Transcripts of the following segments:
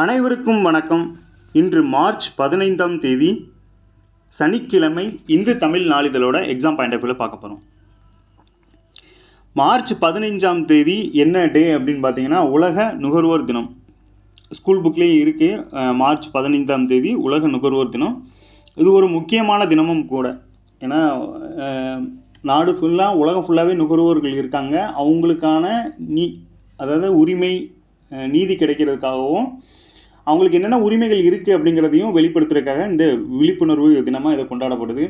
அனைவருக்கும் வணக்கம். இன்று மார்ச் 15ஆம் தேதி சனிக்கிழமை. இந்து தமிழ் நாளிதழோட எக்ஸாம் பாயிண்ட் ஆஃப் வியூவில் பார்க்க போகிறோம். மார்ச் 15ஆம் தேதி என்ன டே அப்படின்னு பார்த்தீங்கன்னா உலக நுகர்வோர் தினம். ஸ்கூல் புக்லேயும் இருக்குது. மார்ச் 15ஆம் தேதி உலக நுகர்வோர் தினம். இது ஒரு முக்கியமான தினமும் கூட. ஏன்னா நாடு ஃபுல்லாக உலகம் ஃபுல்லாகவே நுகர்வோர்கள் இருக்காங்க. அவங்களுக்கான அதாவது உரிமை நீதி கிடைக்கிறதுக்காகவும் அவங்களுக்கு என்னென்ன உரிமைகள் இருக்குது அப்படிங்கிறதையும் வெளிப்படுத்துறதுக்காக இந்த விழிப்புணர்வு தினமாக இதை கொண்டாடப்படுது.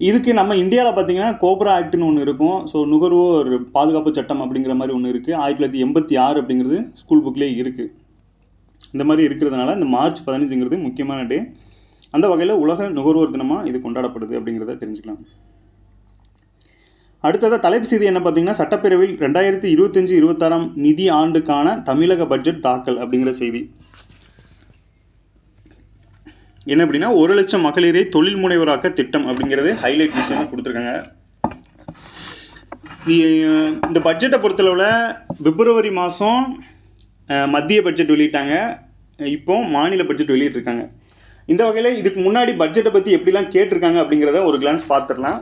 இதுக்கு நம்ம இந்தியாவில் பார்த்திங்கன்னா கோப்ரா ஆக்ட்னு ஒன்று இருக்கும். ஸோ நுகர்வோர் பாதுகாப்பு சட்டம் அப்படிங்கிற மாதிரி ஒன்று இருக்குது. 1986 அப்படிங்கிறது ஸ்கூல் புக்லேயே இருக்குது. இந்த மாதிரி இருக்கிறதுனால இந்த மார்ச் 15ங்கிறது முக்கியமான டே. அந்த வகையில் உலக நுகர்வோர் தினமாக இது கொண்டாடப்படுது அப்படிங்கிறத தெரிஞ்சுக்கலாம். அடுத்ததாக தலைப்பு செய்தி என்ன பார்த்தீங்கன்னா, சட்டப்பேரவையில் 2025-26 நிதி ஆண்டுக்கான தமிழக பட்ஜெட் தாக்கல் அப்படிங்கிற செய்தி. என்ன அப்படின்னா 1 லட்சம் மகளிரை தொழில் முனைவராக்க திட்டம் அப்படிங்கிறது ஹைலைட் விஷயமாக கொடுத்துருக்காங்க. இந்த பட்ஜெட்டை பொறுத்தளவில் பிப்ரவரி மாதம் மத்திய பட்ஜெட் வெளியிட்டாங்க. இப்போ மாநில பட்ஜெட் வெளியிட்டிருக்காங்க. இந்த வகையில் இதுக்கு முன்னாடி பட்ஜெட்டை பற்றி எப்படிலாம் கேட்டிருக்காங்க அப்படிங்கிறத ஒரு கிளான்ஸ் பார்த்துடலாம்.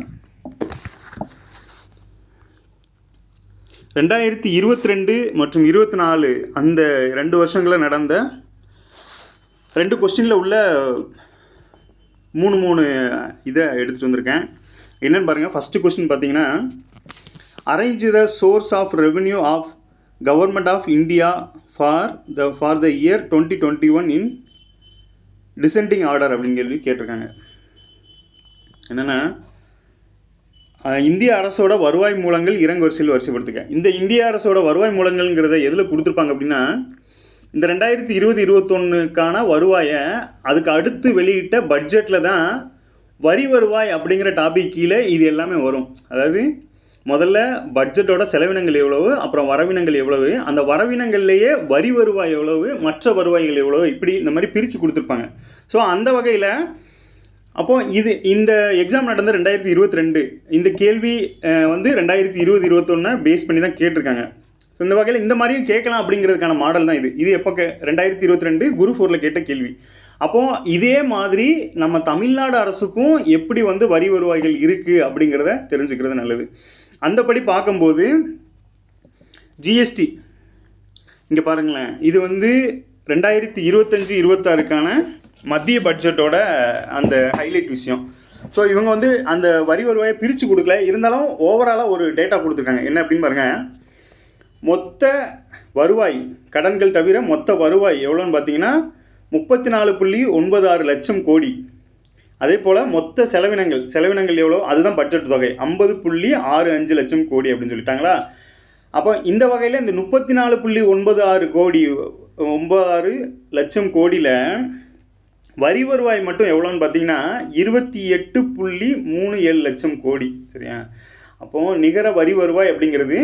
2022 மற்றும் 24 அந்த 2 வருஷங்களில் நடந்த 2 கொஸ்டினில் உள்ள 3 இதை எடுத்துகிட்டு வந்திருக்கேன். என்னென்னு பாருங்கள். ஃபஸ்ட்டு கொஸ்டின் பார்த்தீங்கன்னா, arrange the source of revenue of government of India for the year 2021 in descending order அப்படின்னு கேள்வி கேட்டிருக்காங்க. என்னென்னா, இந்திய அரசோட வருவாய் மூலங்கள் இறங்கு வரிசையில் வரிசைப்படுத்துங்க. இந்த இந்திய அரசோட வருவாய் மூலங்கள்ங்கிறத எதில் கொடுத்துருப்பாங்க அப்படின்னா, இந்த 2020-21க்கான வருவாயை அதுக்கு அடுத்து வெளியிட்ட பட்ஜெட்டில் தான் வரி வருவாய் அப்படிங்கிற டாபிக் கீழே இது எல்லாமே வரும். அதாவது முதல்ல பட்ஜெட்டோட செலவினங்கள் எவ்வளவு, அப்புறம் வரவினங்கள் எவ்வளவு, அந்த வரவினங்கள்லேயே வரி வருவாய் எவ்வளவு, மற்ற வருவாய்கள் எவ்வளவு, இப்படி இந்த மாதிரி பிரித்து கொடுத்துருப்பாங்க. ஸோ அந்த வகையில் அப்போது இந்த எக்ஸாம் நடந்த 2022. இந்த கேள்வி 2020-21 பேஸ் பண்ணி தான் கேட்டிருக்காங்க. ஸோ இந்த வகையில் இந்த மாதிரியும் கேட்கலாம் அப்படிங்கிறதுக்கான மாடல் தான் இது எப்போ 2022 குரு 4ல் கேட்ட கேள்வி. அப்போது இதே மாதிரி நம்ம தமிழ்நாடு அரசுக்கும் எப்படி வரி வருவாய்கள் இருக்குது அப்படிங்கிறத தெரிஞ்சுக்கிறது நல்லது. அந்தபடி பார்க்கும்போது ஜிஎஸ்டி இங்கே பாருங்களேன். இது 2025-26க்கான மத்திய பட்ஜெட்டோட அந்த ஹைலைட் விஷயம். ஸோ இவங்க அந்த வரி வருவாயை பிரித்து கொடுக்கல, இருந்தாலும் ஓவராலாக ஒரு டேட்டா கொடுத்துருக்காங்க. என்ன அப்படின்னு பாருங்கள். மொத்த வருவாய் கடன்கள் தவிர மொத்த வருவாய் எவ்வளோன்னு பார்த்தீங்கன்னா 34.96 லட்சம் கோடி. அதே போல் மொத்த செலவினங்கள் எவ்வளோ, அதுதான் பட்ஜெட் தொகை 50.65 லட்சம் கோடி அப்படின்னு சொல்லிட்டாங்களா. அப்போ இந்த வகையில் இந்த 34.96 லட்சம் கோடியில் வரி வருவாய் மட்டும் எவ்வளோன்னு பார்த்தீங்கன்னா 28.37 லட்சம் கோடி. சரியா? அப்போது நிகர வரி வருவாய் அப்படிங்கிறது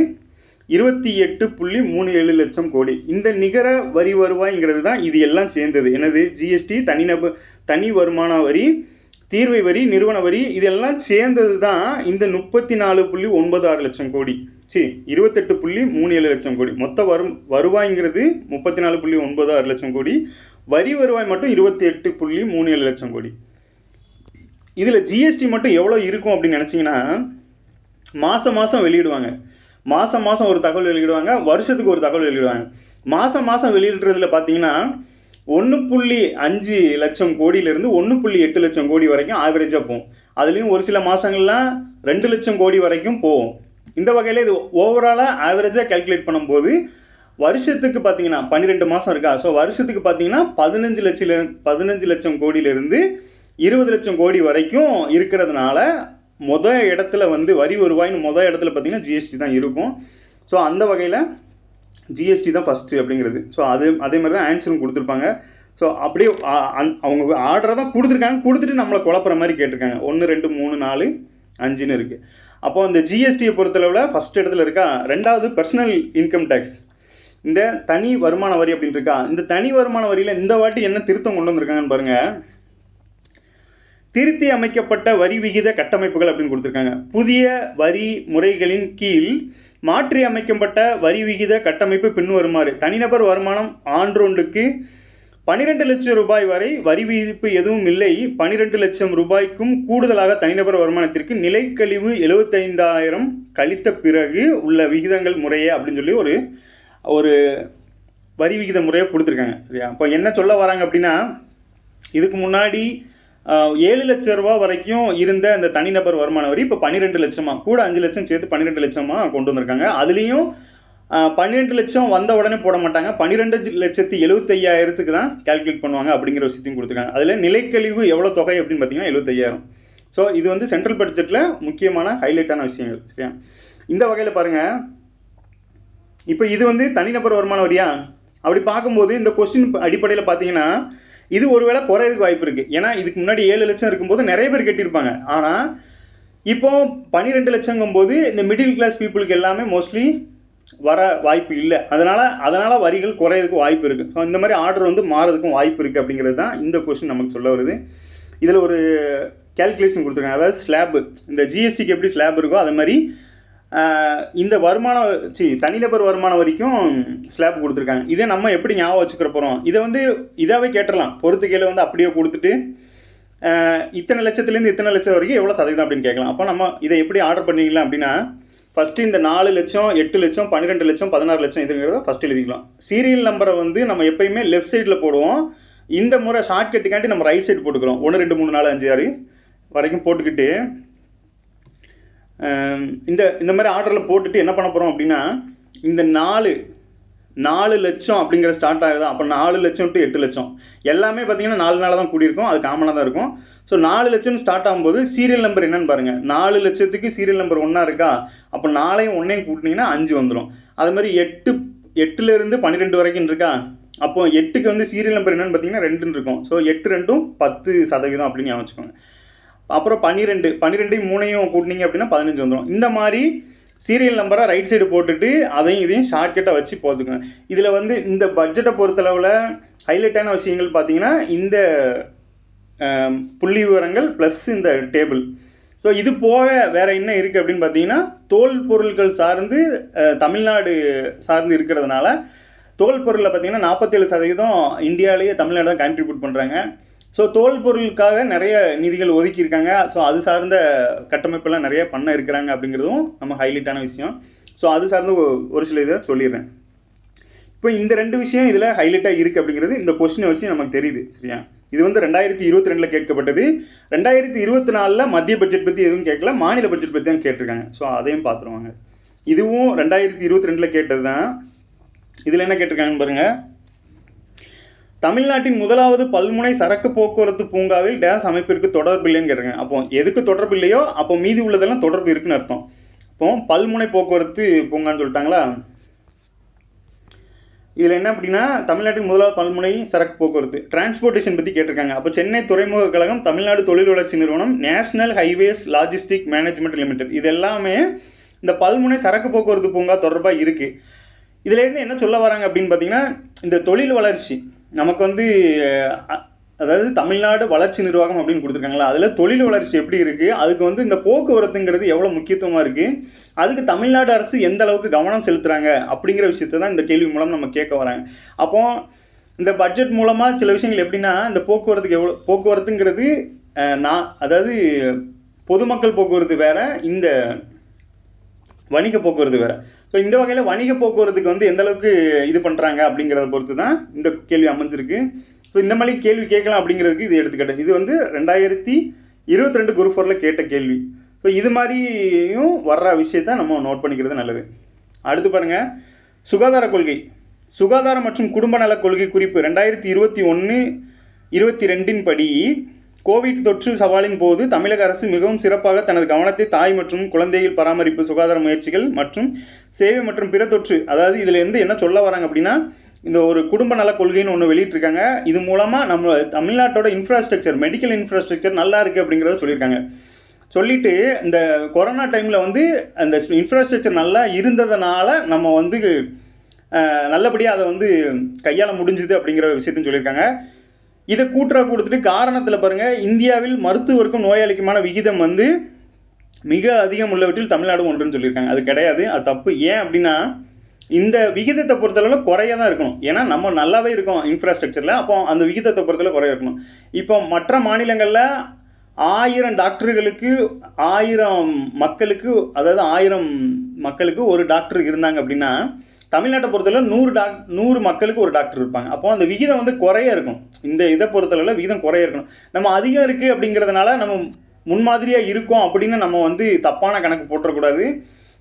28.37 லட்சம் கோடி. இந்த நிகர வரி வருவாய்ங்கிறது தான் இது எல்லாம் சேர்ந்தது. என்னது? ஜிஎஸ்டி, தனி வருமான வரி, தீர்வை வரி, நிறுவன வரி, இதெல்லாம் சேர்ந்தது தான் இந்த 34.96 லட்சம் கோடி. 28.37 லட்சம் கோடி. மொத்த வருவாய்ங்கிறது 34.96 லட்சம் கோடி. வரி வருவாய் மட்டும் 28.37 லட்சம் கோடி. இதில் ஜிஎஸ்டி மட்டும் எவ்வளோ இருக்கும் அப்படின்னு நினச்சிங்கன்னா, மாதம் வெளியிடுவாங்க. மாதம் ஒரு தகவல் வெளியிடுவாங்க, வருஷத்துக்கு ஒரு தகவல் வெளியிடுவாங்க. மாதம் வெளியிடுறதுல பார்த்தீங்கன்னா 1.5 லட்சம் கோடியிலேருந்து 1.8 லட்சம் கோடி வரைக்கும் ஆவரேஜாக போகும். அதுலேயும் ஒரு சில மாதங்கள்லாம் 2 லட்சம் கோடி வரைக்கும் போகும். இந்த வகையில் இது ஓவராலாக ஆவரேஜாக கேல்குலேட் பண்ணும்போது வருஷத்துக்கு பார்த்தீங்கன்னா 12 மாதம் இருக்கா. ஸோ வருஷத்துக்கு பார்த்தீங்கன்னா 15 லட்சம் கோடியிலேருந்து 20 லட்சம் கோடி வரைக்கும் இருக்கிறதுனால இடத்துல வரி வருவாய்னு இடத்துல பார்த்தீங்கன்னா ஜிஎஸ்டி தான் இருக்கும். ஸோ அந்த வகையில் ஜிஎஸ்டி தான் ஃபஸ்ட்டு அப்படிங்கிறது. ஸோ அதே மாதிரி தான் ஆன்சரும் கொடுத்துருப்பாங்க. ஸோ அப்படியே அவங்க ஆர்டரை தான் கொடுத்துட்டு நம்மளை குழப்புற மாதிரி கேட்டிருக்காங்க. 1 2 3 4 5ன்னு இருக்குது. அப்போது அந்த ஜிஎஸ்டியை பொறுத்தளவில் ஃபஸ்ட் இடத்துல இருக்கா. ரெண்டாவது பர்சனல் இன்கம் டேக்ஸ், இந்த தனி வருமான வரி அப்படின்னு இருக்கா. இந்த தனி வருமான வரியில் இந்த வாட்டி என்ன திருத்தம் கொண்டு வந்திருக்காங்கன்னு பாருங்கள். திருத்தி அமைக்கப்பட்ட வரி விகித கட்டமைப்புகள் அப்படின்னு கொடுத்துருக்காங்க. புதிய வரி முறைகளின் கீழ் மாற்றி அமைக்கப்பட்ட வரி விகித கட்டமைப்பு பின்வருமாறு. தனிநபர் வருமானம் ஆண்டொன்றுக்கு 12 லட்சம் ரூபாய் வரை வரி விதிப்பு எதுவும் இல்லை. 12 லட்சம் ரூபாய்க்கும் கூடுதலாக தனிநபர் வருமானத்திற்கு நிலைக்கழிவு 75,000 கழித்த பிறகு உள்ள விகிதங்கள் முறையே அப்படின்னு சொல்லி ஒரு வரி விகித முறையை கொடுத்துருக்காங்க. சரியா? இப்போ என்ன சொல்ல வராங்க அப்படின்னா, இதுக்கு முன்னாடி 7 லட்சம் ரூபா வரைக்கும் இருந்த அந்த தனிநபர் வருமான வரி இப்போ 12 லட்சமாக கூட 5 லட்சம் சேர்த்து 12 லட்சமாக கொண்டு வந்திருக்காங்க. அதுலேயும் 12 லட்சம் வந்த உடனே போட மாட்டாங்க, 12,75,000 தான் கால்குலேட் பண்ணுவாங்க அப்படிங்கிற விஷயத்தையும் கொடுத்துருக்காங்க. அதில் நிலைக்கழிவு எவ்வளோ தொகை அப்படின்னு பார்த்தீங்கன்னா 75,000. ஸோ இது வந்து சென்ட்ரல் பட்ஜெட்டில் முக்கியமான ஹைலைட்டான விஷயங்கள். சரியா? இந்த வகையில் பாருங்கள், இப்போ இது வந்து தனிநபர் வருமான வரியா? அப்படி பார்க்கும்போது இந்த கொஸ்டின் அடிப்படையில் பார்த்தீங்கன்னா இது ஒருவேளை குறையதுக்கு வாய்ப்பு இருக்குது. ஏன்னா இதுக்கு முன்னாடி 7 லட்சம் இருக்கும்போது நிறைய பேர் கட்டியிருப்பாங்க. ஆனால் இப்போ 12 லட்சங்கும்போது இந்த மிடில் கிளாஸ் பீப்புளுக்கு எல்லாமே மோஸ்ட்லி வர வாய்ப்பு இல்லை. அதனால் வரிகள் குறையதுக்கு வாய்ப்பு இருக்குது. ஸோ இந்த மாதிரி ஆர்டர் வந்து மாறதுக்கும் வாய்ப்பு இருக்குது அப்படிங்கிறது தான் இந்த கொஸ்டின் நமக்கு சொல்ல வருது. இதில் ஒரு கேல்குலேஷன் கொடுத்துருக்காங்க. அதாவது ஸ்லாப், இந்த ஜிஎஸ்டிக்கு எப்படி ஸ்லாப் இருக்கோ அது மாதிரி இந்த தனிநபர் வருமானம் வரைக்கும் ஸ்லாப் கொடுத்துருக்காங்க. இதை நம்ம எப்படி ஞாபகம் வச்சுக்கிற போகிறோம்? இதை வந்து இதாகவே கேட்டுடலாம். பொறுத்துக்கையில் வந்து அப்படியே கொடுத்துட்டு இத்தனை லட்சத்துலேருந்து இத்தனை லட்சம் வரைக்கும் எவ்வளோ சதவீதம் அப்படின்னு கேட்கலாம். அப்போ நம்ம இதை எப்படி ஆர்டர் பண்ணிக்கலாம் அப்படின்னா, ஃபஸ்ட்டு இந்த 4 லட்சம் 8 லட்சம் 12 லட்சம் 16 லட்சம் இதுங்கிறத ஃபஸ்ட்டு எழுதிக்கலாம். சீரியல் நம்பரை வந்து நம்ம எப்பயுமே லெஃப்ட் சைடில் போடுவோம். இந்த முறை ஷார்ட்கட்டுக்காண்டி நம்ம ரைட் சைடு போட்டுக்கிறோம். 1 2 3 4 5 6 வரைக்கும் போட்டுக்கிட்டு இந்த மாதிரி ஆர்டரில் போட்டுட்டு என்ன பண்ண போகிறோம் அப்படின்னா, இந்த 4 லட்சம் அப்படிங்கிற ஸ்டார்ட் ஆகுதா, அப்போ 4 லட்சம் டு 8 லட்சம் எல்லாமே பார்த்தீங்கன்னா 4 நாளாக தான் கூடியிருக்கும். அது காமனாக தான் இருக்கும். ஸோ 4 லட்சம் ஸ்டார்ட் ஆகும்போது சீரியல் நம்பர் என்னன்னு பாருங்கள். 4 லட்சத்துக்கு சீரியல் நம்பர் 1 இருக்கா, அப்போ 4ஐயும் 1ஐயும் கூட்டினீங்கன்னா 5 வந்துடும். அது மாதிரி 8லேருந்து 12 வரைக்கும் இருக்கா, அப்போ 8க்கு வந்து சீரியல் நம்பர் என்னென்னு பார்த்தீங்கன்னா 2ன்னு இருக்கும். ஸோ 8 2 10% அப்படின்னு ஞாபகம் வச்சுக்கோங்க. அப்புறம் 12 3ஐயும் கூட்டினீங்க அப்படின்னா 15 வந்துடும். இந்த மாதிரி சீரியல் நம்பரை ரைட் சைடு போட்டுட்டு அதையும் இதையும் ஷார்ட்கட்டாக வச்சு போட்டுக்கோங்க. இதில் வந்து இந்த பட்ஜெட்டை பொறுத்தளவில் ஹைலைட்டான விஷயங்கள் பார்த்தீங்கன்னா இந்த புள்ளி விவரங்கள் ப்ளஸ் இந்த டேபிள். ஸோ இது போக வேறு என்ன இருக்குது அப்படின்னு பார்த்தீங்கன்னா, தோல் பொருட்கள் சார்ந்து தமிழ்நாடு சார்ந்து இருக்கிறதுனால தோல் பொருளில் பார்த்தீங்கன்னா 47% இந்தியாவிலேயே தமிழ்நாடு தான் கான்ட்ரிபியூட் பண்ணுறாங்க. ஸோ தோல் பொருளுக்காக நிறைய நிதிகள் ஒதுக்கியிருக்காங்க. ஸோ அது சார்ந்த கட்டமைப்பெல்லாம் நிறைய பண்ண இருக்கிறாங்க அப்படிங்கிறதும் நம்ம ஹைலைட்டான விஷயம். ஸோ அது சார்ந்த ஒரு சில இதை சொல்லிடுறேன். இப்போ இந்த 2 விஷயம் இதில் ஹைலைட்டாக இருக்குது அப்படிங்கிறது இந்த கொஸ்டினை வச்சு நமக்கு தெரியுது. சரியா? இது வந்து 2022 கேட்கப்பட்டது. 2024 மத்திய பட்ஜெட் பற்றி எதுவும் கேட்கல, மாநில பட்ஜெட் பற்றி தான் கேட்டிருக்காங்க. ஸோ அதையும் பார்த்துருவாங்க. இதுவும் 2022 கேட்டது தான். இதில் என்ன கேட்டிருக்காங்கன்னு பாருங்கள். தமிழ்நாட்டின் முதலாவது பல்முனை சரக்கு போக்குவரத்து பூங்காவில் டேஸ் அமைப்பிற்கு தொடர்பு இல்லைன்னு கேட்டிருக்காங்க. அப்போ எதுக்கு தொடர்பு இல்லையோ அப்போ மீதி உள்ளதெல்லாம் தொடர்பு இருக்குன்னு அர்த்தம். இப்போ பல்முனை போக்குவரத்து பூங்கான்னு சொல்லிட்டாங்களா. இதில் என்ன அப்படின்னா, தமிழ்நாட்டின் முதலாவது பல்முனை சரக்கு போக்குவரத்து டிரான்ஸ்போர்ட்டேஷன் பற்றி கேட்டிருக்காங்க. அப்போ சென்னை துறைமுக கழகம், தமிழ்நாடு தொழில் வளர்ச்சி நிறுவனம், national highways logistic management limited, இது எல்லாமே இந்த பல்முனை சரக்கு போக்குவரத்து பூங்கா தொடர்பாக இருக்குது. இதிலேருந்து என்ன சொல்ல வராங்க அப்படின்னு பார்த்தீங்கன்னா, இந்த தொழில் வளர்ச்சி நமக்கு வந்து அதாவது தமிழ்நாடு வளர்ச்சி நிர்வாகம் அப்படின்னு கொடுத்துருக்காங்களா, அதில் தொழில் வளர்ச்சி எப்படி இருக்குது, அதுக்கு வந்து இந்த போக்குவரத்துங்கிறது எவ்வளோ முக்கியத்துவமாக இருக்குது, அதுக்கு தமிழ்நாடு அரசு எந்த அளவுக்கு கவனம் செலுத்துகிறாங்க அப்படிங்கிற விஷயத்தை தான் இந்த கேள்வி மூலம் நம்ம கேட்க வராங்க. அப்போது இந்த பட்ஜெட் மூலமாக சில விஷயங்கள் எப்படின்னா, இந்த போக்குவரத்துங்கிறது அதாவது பொதுமக்கள் போக்குவரத்து வேறு, இந்த வணிக போக்குவரத்து வேறு. ஸோ இந்த வகையில் வணிக போக்குவரத்துக்கு வந்து எந்த அளவுக்கு இது பண்ணுறாங்க அப்படிங்கிறத பொறுத்து தான் இந்த கேள்வி அமைஞ்சிருக்கு. ஸோ இந்த மாதிரி கேள்வி கேட்கலாம் அப்படிங்கிறதுக்கு இது எடுத்துக்கிட்டேன். இது வந்து 2022 குரூப் 4 கேட்ட கேள்வி. ஸோ இது மாதிரியும் வர்ற விஷயத்த நம்ம நோட் பண்ணிக்கிறது நல்லது. அடுத்து பாருங்கள், சுகாதார கொள்கை. சுகாதார மற்றும் குடும்ப நல கொள்கை குறிப்பு 2021-22 படி, கோவிட் தொற்று சவாலின் போது தமிழக அரசு மிகவும் சிறப்பாக தனது கவனத்தை தாய் மற்றும் குழந்தைகள் பராமரிப்பு, சுகாதார முயற்சிகள் மற்றும் சேவை மற்றும் பிற தொற்று, அதாவது இதில் இருந்து என்ன சொல்ல வராங்க அப்படின்னா, இந்த ஒரு குடும்ப நல கொள்கைன்னு ஒன்று வெளியிட்டிருக்காங்க. இது மூலமாக நம்ம தமிழ்நாட்டோட இன்ஃப்ராஸ்ட்ரக்சர், மெடிக்கல் இன்ஃப்ராஸ்ட்ரக்சர் நல்லா இருக்குது அப்படிங்கிறத சொல்லியிருக்காங்க. சொல்லிவிட்டு இந்த கொரோனா டைமில் வந்து அந்த இன்ஃப்ராஸ்ட்ரக்சர் நல்லா இருந்ததுனால நம்ம வந்து நல்லபடியாக அதை வந்து கையாள முடிஞ்சுது அப்படிங்கிற விஷயத்தையும் சொல்லியிருக்காங்க. இதை கொடுத்துட்டு காரணத்தில் பாருங்கள், இந்தியாவில் மருத்துவருக்கும் நோயாளிக்குமான விகிதம் வந்து மிக அதிகம் உள்ளவற்றில் தமிழ்நாடு ஒன்றுன்னு சொல்லியிருக்காங்க. அது கிடையாது, அது தப்பு. ஏன் அப்படின்னா, இந்த விகிதத்தை பொறுத்தளவில் குறைய தான் இருக்கணும். ஏன்னா நம்ம நல்லாவே இருக்கோம் இன்ஃப்ராஸ்ட்ரக்சரில், அப்போ அந்த விகிதத்தை பொறுத்தளவு குறைய இருக்கணும். இப்போ மற்ற மாநிலங்களில் 1000 டாக்டர்களுக்கு 1000 மக்களுக்கு, அதாவது 1000 மக்களுக்கு ஒரு டாக்டர் இருந்தாங்க அப்படின்னா, தமிழ்நாட்டை பொறுத்தளவு 100 மக்களுக்கு ஒரு டாக்டர் இருப்பாங்க. அப்போ அந்த விகிதம் வந்து குறைய இருக்கும். இந்த இதை பொறுத்தளவில் விகிதம் குறைய இருக்கணும். நம்ம அதிகம் இருக்குது அப்படிங்கிறதுனால நம்ம முன்மாதிரியாக இருக்கோம் அப்படின்னு நம்ம வந்து தப்பான கணக்கு போட்டுறக்கூடாது.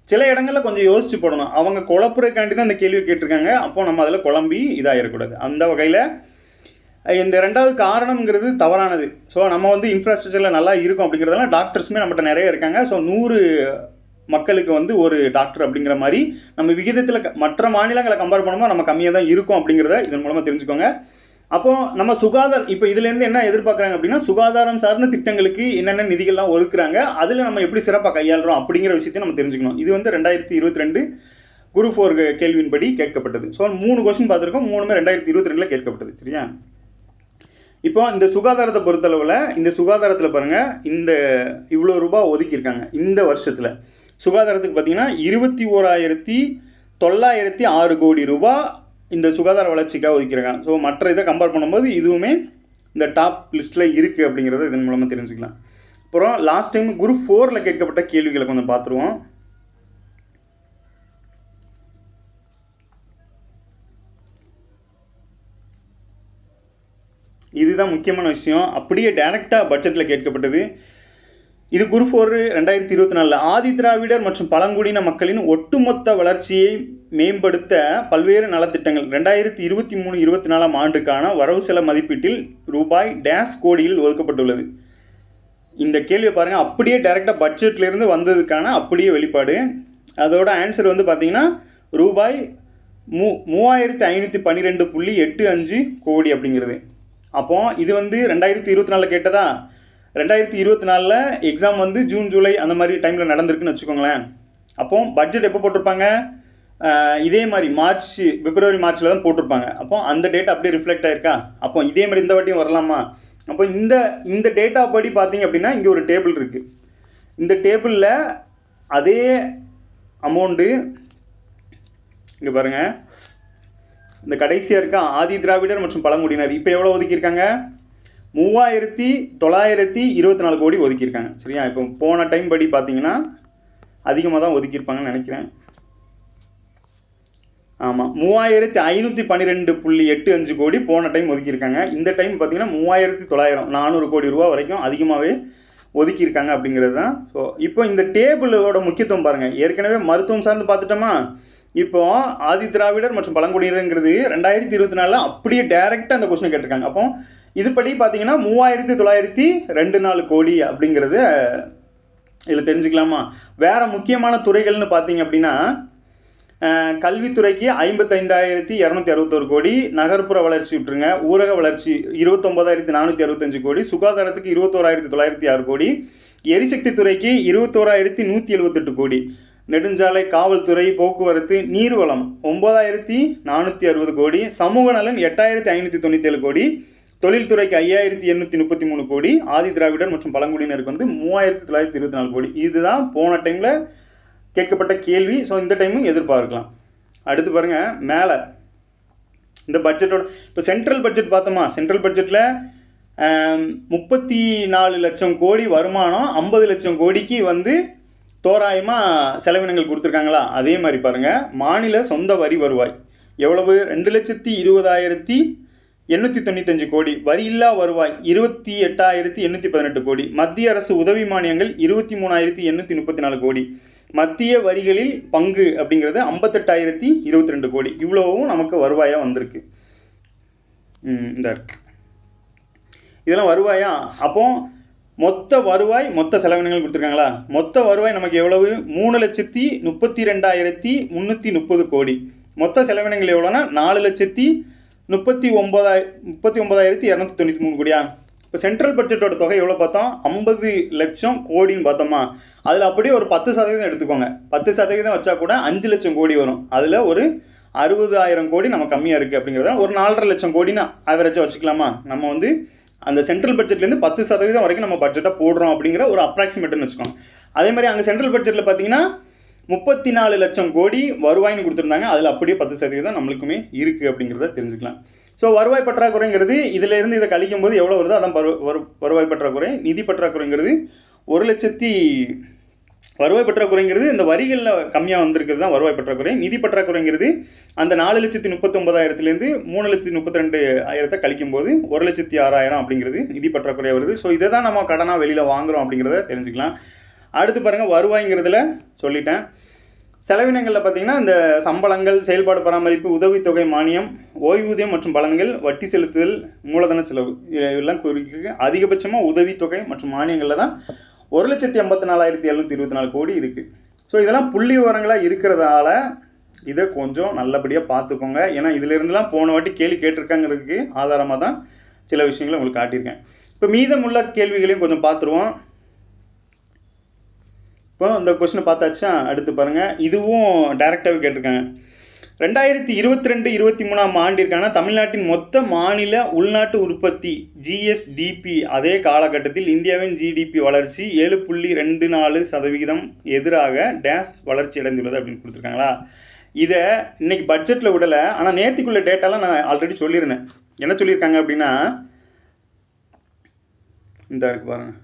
சில இடங்களில் கொஞ்சம் யோசிச்சு போடணும். அவங்க குழப்புறதுக்காண்டி தான் இந்த கேள்வி கேட்டிருக்காங்க. அப்போது நம்ம அதில் குழம்பி இதாகிடக்கூடாது. அந்த வகையில் இந்த 2வது காரணம்ங்கிறது தவறானது. ஸோ நம்ம வந்து இன்ஃப்ராஸ்ட்ரக்சரில் நல்லா இருக்கும் அப்படிங்கிறதெல்லாம் டாக்டர்ஸுமே நம்மகிட்ட நிறைய இருக்காங்க. ஸோ 100 மக்களுக்கு வந்து ஒரு டாக்டர் அப்படிங்கிற மாதிரி நம்ம விகிதத்தில் மற்ற மாநிலங்களை கம்பேர் பண்ணும்போது நம்ம கம்மியாக தான் இருக்கும் அப்படிங்கிறத இதன் மூலமாக தெரிஞ்சுக்கோங்க. அப்போது நம்ம இப்போ இதுலேருந்து என்ன எதிர்பார்க்குறாங்க அப்படின்னா, சுகாதாரம் சார்ந்த திட்டங்களுக்கு என்னென்ன நிதிகள்லாம் ஒதுக்குறாங்க, அதில் நம்ம எப்படி சிறப்பாக கையாளுறோம் அப்படிங்கிற விஷயத்தையும் நம்ம தெரிஞ்சுக்கணும். இது வந்து 2022 குரூப் 4 கேள்வியின்படி கேட்கப்பட்டது. ஸோ 3 கொஸ்டின் பார்த்துருக்கோம். 3மே 2022 கேட்கப்பட்டது. சரியா? இப்போ இந்த சுகாதாரத்தை பொறுத்தளவில், இந்த சுகாதாரத்தில் பாருங்கள், இந்த இவ்வளோ ரூபாய் ஒதுக்கியிருக்காங்க இந்த வருஷத்தில். சுகாதாரத்துக்கு பார்த்தீங்கன்னா 21,906 கோடி ரூபாய் இந்த சுகாதார வளர்ச்சிக்காக ஒதுக்கிறாங்க. ஸோ மற்ற இதை கம்பேர் பண்ணும்போது இதுவுமே இந்த டாப் லிஸ்ட்டில் இருக்குது அப்படிங்கிறத இதன் மூலமாக தெரிஞ்சுக்கலாம். அப்புறம் லாஸ்ட் டைம் குரூப் 4 கேட்கப்பட்ட கேள்விகளை கொஞ்சம் பார்த்துருவோம். இதுதான் முக்கியமான விஷயம். அப்படியே டைரெக்டாக பட்ஜெட்டில் கேட்கப்பட்டது. இது குரூப் 4 2024 ஆதி திராவிடர் மற்றும் பழங்குடியின மக்களின் ஒட்டுமொத்த வளர்ச்சியை மேம்படுத்த பல்வேறு நலத்திட்டங்கள் 2023-24 ஆண்டுக்கான வரவு செலவு மதிப்பீட்டில் ரூபாய் டேஷ் கோடியில் ஒதுக்கப்பட்டுள்ளது. இந்த கேள்வியை பாருங்கள், அப்படியே டைரெக்டாக பட்ஜெட்லேருந்து வந்ததுக்கான அப்படியே வெளிப்பாடு. அதோட ஆன்சர் வந்து பார்த்திங்கன்னா ரூபாய் 3512.85 கோடி அப்படிங்கிறது. அப்போது இது வந்து 2024 கேட்டதா? 2024 எக்ஸாம் வந்து ஜூன் ஜூலை அந்த மாதிரி டைமில் நடந்திருக்குன்னு வச்சுக்கோங்களேன். அப்போது பட்ஜெட் எப்போ போட்டிருப்பாங்க? இதே மாதிரி பிப்ரவரி மார்ச்சில் தான் போட்டிருப்பாங்க. அப்போ அந்த டேட்டா அப்படியே ரிஃப்ளெக்ட் ஆகிருக்கா? அப்போ இதே மாதிரி இந்த வாட்டியும் வரலாமா? அப்போ இந்த டேட்டா படி பார்த்தீங்க அப்படின்னா இங்கே ஒரு டேபிள் இருக்குது. இந்த டேபிளில் அதே அமௌண்ட்டு இங்கே பாருங்கள், இந்த கடைசியாக இருக்க ஆதி திராவிடர் மற்றும் பழங்குடியினர் இப்போ எவ்வளோ ஒதுக்கியிருக்காங்க? 3924 கோடி ஒதுக்கியிருக்காங்க. சரியா? இப்போ போன டைம் படி பார்த்தீங்கன்னா அதிகமாக தான் ஒதுக்கியிருப்பாங்கன்னு நினைக்கிறேன். ஆமாம், 3512.85 கோடி போன டைம் ஒதுக்கியிருக்காங்க. இந்த டைம் பார்த்தீங்கன்னா 3900 கோடி ரூபா வரைக்கும் அதிகமாகவே ஒதுக்கியிருக்காங்க அப்படிங்கிறது தான். ஸோ இப்போ இந்த டேபிளோட முக்கியத்துவம் பாருங்கள். ஏற்கனவே மருத்துவம் சார்ந்து பார்த்துட்டோமா? இப்போ ஆதி திராவிடர் மற்றும் பழங்குடியினருங்கிறது 2024 அப்படியே டைரெக்டாக அந்த கொஸ்டின் கேட்டிருக்காங்க. அப்போ இதுபடி பார்த்தீங்கன்னா 3924 கோடி அப்படிங்கிறது இதில் தெரிஞ்சுக்கலாமா? வேறு முக்கியமான துறைகள்னு பார்த்தீங்க அப்படின்னா கல்வித்துறைக்கு 55,261 கோடி, நகர்ப்புற வளர்ச்சி விட்டுருங்க, ஊரக வளர்ச்சி 29,465 கோடி, சுகாதாரத்துக்கு 21,906 கோடி, எரிசக்தி துறைக்கு 21,178 கோடி, நெடுஞ்சாலை, காவல்துறை, போக்குவரத்து, நீர்வளம் 9,460 கோடி, சமூக நலன் 8,597 கோடி, தொழில்துறைக்கு 5,833 கோடி, ஆதி திராவிடர் மற்றும் பழங்குடியினருக்கு வந்து 3,924 கோடி. இதுதான் போன டைமில் கேட்கப்பட்ட கேள்வி. ஸோ இந்த டைமும் எதிர்பார்க்கலாம். அடுத்து பாருங்கள், மேலே இந்த பட்ஜெட்டோட இப்போ சென்ட்ரல் பட்ஜெட் பார்த்தோமா? சென்ட்ரல் பட்ஜெட்டில் 34 லட்சம் கோடி வருமானம், 50 லட்சம் கோடிக்கு வந்து தோராயமாக செலவினங்கள் கொடுத்துருக்காங்களா? அதே மாதிரி பாருங்கள், மாநில சொந்த வரி வருவாய் எவ்வளவு? 2,20,895 கோடி, வரியில்லா வருவாய் 28,818 கோடி, மத்திய அரசு உதவி மானியங்கள் 23,834 கோடி, மத்திய வரிகளில் பங்கு அப்படிங்கிறது 58,022 கோடி. இவ்வளவும் நமக்கு வருவாயாக வந்திருக்கு. இந்த இருக்கு, இதெல்லாம் வருவாயா? அப்போ மொத்த வருவாய், மொத்த செலவினங்கள் கொடுத்துருக்காங்களா? மொத்த வருவாய் நமக்கு எவ்வளவு? 3,32,330 கோடி. மொத்த செலவினங்கள் எவ்வளோனா 4,39,293 கோடியா? இப்போ சென்ட்ரல் பட்ஜெட்டோட தொகை எவ்வளோ பார்த்தோம்? 50 லட்சம் கோடின்னு பார்த்தோமா? அதில் அப்படியே ஒரு 10% எடுத்துக்கோங்க. 10% வச்சா கூட 5 லட்சம் கோடி வரும். அதில் ஒரு 60,000 கோடி நம்ம கம்மியாக இருக்குது அப்படிங்கிறத ஒரு 4,5 லட்சம் கோடின்னு ஆவரேஜாக வச்சுக்கலாமா? நம்ம வந்து அந்த சென்ட்ரல் பட்ஜெட்லேருந்து 10% வரைக்கும் நம்ம பட்ஜெட்டாக போடுறோம் அப்படிங்கிற ஒரு அப்ராக்சிமேட்டுன்னு வச்சுக்கோங்க. அதே மாதிரி அங்கே சென்ட்ரல் பட்ஜெட்டில் பார்த்தீங்கன்னா 34 லட்சம் கோடி வருவாய்னு கொடுத்துருந்தாங்க. அதில் அப்படியே 10% நம்மளுக்குமே இருக்குது அப்படிங்கிறத தெரிஞ்சுக்கலாம். ஸோ வருவாய் பற்றாக்குறைங்கிறது இதிலேருந்து இதை கழிக்கும் போது எவ்வளோ வருதோ அதான் வருவாய் பற்றாக்குறை. நிதி பற்றாக்குறைங்கிறது 1,00,000 வருவாய் பற்றாக்குறைங்கிறது இந்த வரிகளில் கம்மியாக வந்திருக்கிறது தான் வருவாய் பற்றாக்குறை. நிதி பற்றாக்குறைங்கிறது அந்த 4,39,000 3,32,000 கழிக்கும் போது 1,06,000 அப்படிங்கிறது நிதி பற்றாக்குறையாக வருது. ஸோ இதை தான் நம்ம கடனாக வெளியில் வாங்குகிறோம் அப்படிங்கிறத தெரிஞ்சுக்கலாம். அடுத்து பாருங்கள், வருவாய்ங்கிறதுல சொல்லிட்டேன். செலவினங்களில் பார்த்திங்கன்னா இந்த சம்பளங்கள், செயல்பாடு பராமரிப்பு, உதவித்தொகை, மானியம், ஓய்வூதியம் மற்றும் பலன்கள், வட்டி செலுத்துதல், மூலதன செலவு இதெல்லாம் குறிக்க அதிகபட்சமாக உதவித்தொகை மற்றும் மானியங்களில் தான் 1,54,724 கோடி இருக்குது. ஸோ இதெல்லாம் புள்ளி விவரங்களாக இருக்கிறதால இதை கொஞ்சம் நல்லபடியாக பார்த்துக்கோங்க. ஏன்னா இதிலிருந்துலாம் போன வாட்டி கேள்வி கேட்டிருக்காங்கிறதுக்கு ஆதாரமாக தான் சில விஷயங்களை உங்களுக்கு காட்டியிருக்கேன். இப்போ மீதமுள்ள கேள்விகளையும் கொஞ்சம் பார்த்துருவோம். இப்போ இந்த கொஸ்டினை பார்த்தாச்சா, அடுத்து பாருங்கள். இதுவும் டைரெக்டாகவே கேட்டிருக்காங்க. 2022-23 ஆண்டிற்கான தமிழ்நாட்டின் மொத்த மாநில உள்நாட்டு உற்பத்தி ஜிஎஸ்டிபி அதே காலகட்டத்தில் இந்தியாவின் ஜிடிபி வளர்ச்சி 7.24% எதிராக டேஸ் வளர்ச்சி அடைந்துள்ளது அப்படின்னு கொடுத்துருக்காங்களா. இதை இன்னைக்கு பட்ஜெட்டில் விடலை, ஆனால் நேற்றுக்குள்ள டேட்டாலாம் நான் ஆல்ரெடி சொல்லியிருந்தேன். என்ன சொல்லியிருக்காங்க அப்படின்னா, இந்த இருக்கு பாருங்கள்,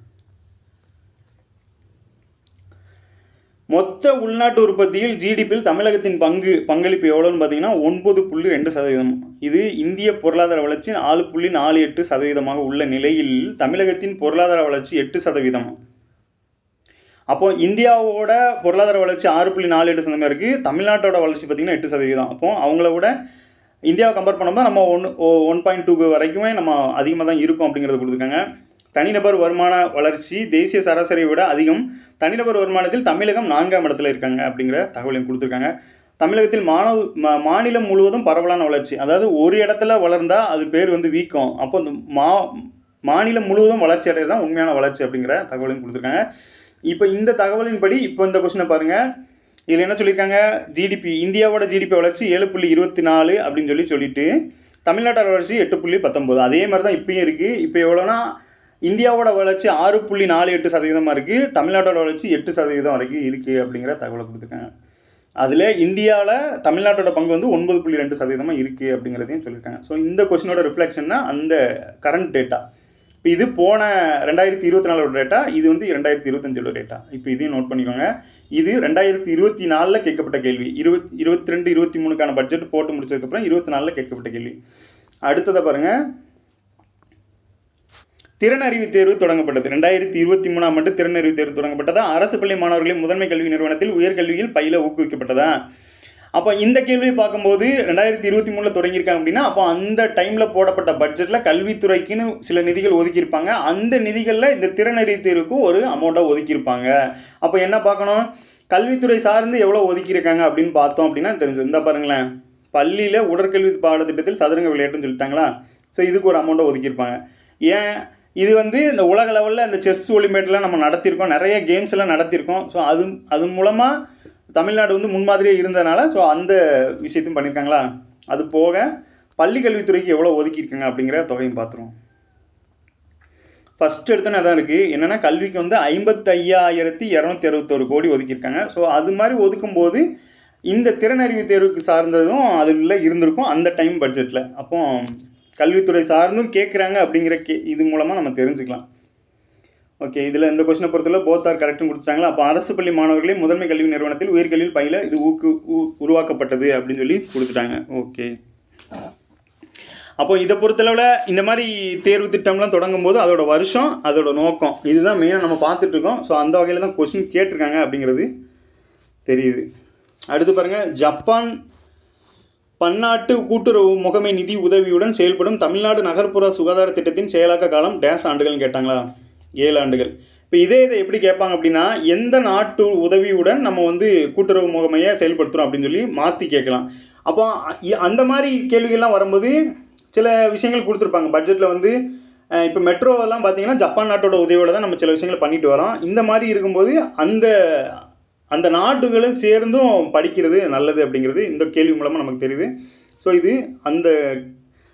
மொத்த உள்நாட்டு உற்பத்தியில் ஜிடிபியில் தமிழகத்தின் பங்களிப்பு எவ்வளோன்னு பார்த்தீங்கன்னா 9.2%. இது இந்திய பொருளாதார வளர்ச்சி 4.48% உள்ள நிலையில் தமிழகத்தின் பொருளாதார வளர்ச்சி 8%. அப்போ இந்தியாவோட பொருளாதார வளர்ச்சி 6.48% இருக்குது. தமிழ்நாட்டோட வளர்ச்சி பார்த்திங்கன்னா 8%. அப்போ அவங்கள விட இந்தியாவை கம்பேர் பண்ணும்போது நம்ம 1.2 வரைக்குமே நம்ம அதிகமாக தான் இருக்கும் அப்படிங்கிறத கொடுத்துருக்காங்க. தனிநபர் வருமான வளர்ச்சி தேசிய சராசரியை விட அதிகம். தனிநபர் வருமானத்தில் தமிழகம் 4ஆம் இடத்துல இருக்காங்க அப்படிங்கிற தகவலையும் கொடுத்துருக்காங்க. தமிழகத்தில் மாநிலம் முழுவதும் பரவலான வளர்ச்சி, அதாவது ஒரு இடத்துல வளர்ந்தால் அது பேர் வந்து வீக்கம். அப்போ இந்த மாநிலம் முழுவதும் வளர்ச்சி அடையிறது தான் உண்மையான வளர்ச்சி அப்படிங்கிற தகவலையும் கொடுத்துருக்காங்க. இப்போ இந்த தகவலின்படி இப்போ இந்த கொஸ்டினை பாருங்கள். இதில் என்ன சொல்லியிருக்காங்க, ஜிடிபி இந்தியாவோட ஜிடிபி வளர்ச்சி 7.24 அப்படின்னு சொல்லிட்டு தமிழ்நாட்டோட வளர்ச்சி 8.19. அதே மாதிரி தான் இப்பயும் இருக்குது. இப்போ எவ்வளோனா இந்தியாவோட வளர்ச்சி 6.48% இருக்குது, தமிழ்நாட்டோட வளர்ச்சி 8% வரைக்கும் இருக்குது அப்படிங்கிற தகவலை கொடுத்துருக்காங்க. அதில் இந்தியாவில் தமிழ்நாட்டோட பங்கு வந்து 9.2% இருக்குது அப்படிங்கிறதையும் சொல்லியிருக்காங்க. ஸோ இந்த கொஸ்டினோட ரிஃப்ளெக்ஷன் தான் அந்த கரண்ட் டேட்டா. இப்போ இது போன 2024 டேட்டா, இது வந்து 2025 டேட்டா. இப்போ இதையும் நோட் பண்ணிக்கோங்க. இது 2024 கேட்கப்பட்ட கேள்வி. 22-23க்கான பட்ஜெட் போட்டு முடிச்சதுக்கப்புறம் 24 கேட்கப்பட்ட கேள்வி. அடுத்ததை பாருங்கள், திறனறிவு தேர்வு தொடங்கப்பட்டது. 2023 ஆண்டு திறனறிவு தேர்வு தொடங்கப்பட்டதா. அரசு பள்ளி மாணவர்களின் முதன்மை கல்வி நிறுவனத்தில் உயர்கல்வியில் பயில ஊக்குவிக்கப்பட்டதா. அப்போ இந்த கேள்வியை பார்க்கும்போது 2023 தொடங்கியிருக்காங்க அப்படின்னா, அப்போ அந்த டைமில் போடப்பட்ட பட்ஜெட்டில் கல்வித்துறைக்குன்னு சில நிதிகள் ஒதுக்கியிருப்பாங்க. அந்த நிதிகளில் இந்த திறனறிவு தேர்வுக்கும் ஒரு அமௌண்ட்டாக ஒதுக்கியிருப்பாங்க. அப்போ என்ன பார்க்கணும், கல்வித்துறை சார்ந்து எவ்வளோ ஒதுக்கியிருக்காங்க அப்படின்னு பார்த்தோம் அப்படின்னா தெரிஞ்சு. இந்த பாருங்களேன், பள்ளியில் உடற்கல்வி பாடத்திட்டத்தில் சதுரங்க விளையாட்டுன்னு சொல்லிட்டாங்களா. ஸோ இதுக்கு ஒரு அமௌண்ட்டை ஒதுக்கியிருப்பாங்க. ஏன், இது வந்து இந்த உலக லெவலில் இந்த செஸ் ஒலிம்பியாட்லாம் நம்ம நடத்தியிருக்கோம், நிறைய கேம்ஸ் எல்லாம் நடத்தியிருக்கோம். ஸோ அது மூலமாக தமிழ்நாடு வந்து முன்மாதிரியே இருந்ததுனால ஸோ அந்த விஷயத்தையும் பண்ணியிருக்காங்களா. அது போக பள்ளி கல்வித்துறைக்கு எவ்வளோ ஒதுக்கியிருக்காங்க அப்படிங்கிற தொகையும் பார்த்துருவோம். ஃபஸ்ட்டு எடுத்தோன்னே அதான் இருக்குது. என்னென்னா கல்விக்கு வந்து 55,261 கோடி ஒதுக்கியிருக்காங்க. ஸோ அது மாதிரி ஒதுக்கும்போது இந்த திறனறிவு தேர்வுக்கு சார்ந்ததும் அதில் இருந்திருக்கும் அந்த டைம் பட்ஜெட்டில். அப்போ கல்வித்துறை சார்ந்தும் கேட்குறாங்க அப்படிங்கிற இது மூலமாக நம்ம தெரிஞ்சுக்கலாம். ஓகே, இதில் இந்த கொஸ்டினை பொறுத்தவரை போத் ஆர் கரெக்டும் கொடுத்துட்டாங்களா. அப்போ அரசு பள்ளி மாணவர்களே முதன்மை கல்வி நிறுவனத்தில் உயர்கல்வியில் பயில இது உருவாக்கப்பட்டது அப்படின்னு சொல்லி கொடுத்துட்டாங்க. ஓகே, அப்போ இதை பொறுத்தளவில் இந்த மாதிரி தேர்வு திட்டம்லாம் தொடங்கும் போது அதோட வருஷம், அதோட நோக்கம், இதுதான் மெயினாக நம்ம பார்த்துட்ருக்கோம். ஸோ அந்த வகையில் தான் கொஸ்டின் கேட்டிருக்காங்க அப்படிங்கிறது தெரியுது. அடுத்து பாருங்கள், ஜப்பான் பன்னாட்டு கூட்டுறவு முகமை நிதி உதவியுடன் செயல்படும் தமிழ்நாடு நகர்ப்புற சுகாதார திட்டத்தின் செயலாக்க காலம் டேஸ் ஆண்டுகள்னு கேட்டாங்களா. 7 ஆண்டுகள். இப்போ இதை எப்படி கேட்பாங்க அப்படின்னா, எந்த நாட்டு உதவியுடன் நம்ம வந்து கூட்டுறவு முகமையை செயல்படுத்துகிறோம் அப்படின்னு சொல்லி மாற்றி கேட்கலாம். அப்போ அந்த மாதிரி கேள்விகள்லாம் வரும்போது சில விஷயங்கள் கொடுத்துருப்பாங்க பட்ஜெட்டில். வந்து இப்போ மெட்ரோவெல்லாம் பார்த்தீங்கன்னா ஜப்பான் நாட்டோட உதவியோடு தான் நம்ம சில விஷயங்களை பண்ணிட்டு வரோம். இந்த மாதிரி இருக்கும்போது அந்த நாடுகளும் சேர்ந்தும் படிக்கிறது நல்லது அப்படிங்கிறது இந்த கேள்வி மூலமாக நமக்கு தெரியுது. ஸோ இது அந்த